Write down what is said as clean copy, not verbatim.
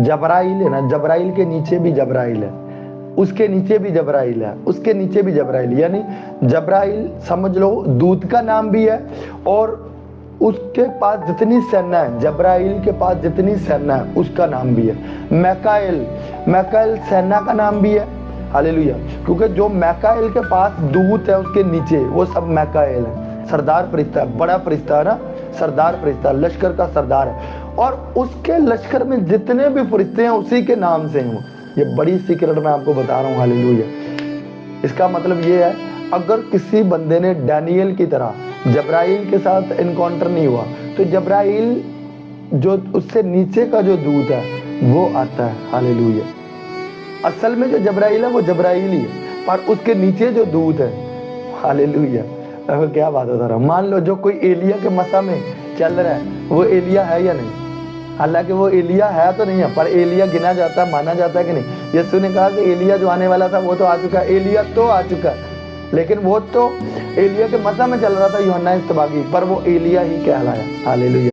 जबराइल है ना, जबराइल के नीचे भी जबराइल है, उसके नीचे भी जबराइल है, उसके नीचे भी जबराइल, यानी जबराइल समझ लो दूत का नाम भी है, और उसके पास जितनी सेना है, जबराइल के पास जितनी सेना है उसका नाम भी है। मैकाएल, मैकाएल सेना का नाम भी है। हालेलुया। क्योंकि जो मैकाएल के पास दूत है उसके नीचे, वो सब मैकाएल है। सरदार फरिश्ता, बड़ा फरिश्ता है ना, सरदार फरिश्ता, लश्कर का सरदार है, और उसके लश्कर में जितने भी फरिश्ते हैं उसी के नाम से हैं। ये बड़ी सीक्रेट मैं आपको बता रहा हूँ। हालेलुया। इसका मतलब ये है, अगर किसी बंदे ने डैनियल की तरह जबराइल के साथ इनकाउंटर नहीं हुआ, तो जबराइल जो उससे नीचे का जो दूत है वो आता है। हालेलुया। असल में जो जबराइल है वो जबराइल ही है, पर उसके नीचे जो दूत है, हालेलुया, क्या बात बता रहा हूँ। मान लो जो कोई एलिया के मसा में चल रहा है, वो एलिया है या नहीं? हालांकि वो एलिया है तो नहीं है, पर एलिया गिना जाता है, माना जाता है कि नहीं? यीशु ने कहा कि एलिया जो आने वाला था वो तो आ चुका है, एलिया तो आ चुका है, लेकिन वो तो एलिया के मसा में चल रहा था यूहन्ना इस्तबागी, पर वो एलिया ही कहलाया। हालेलुया।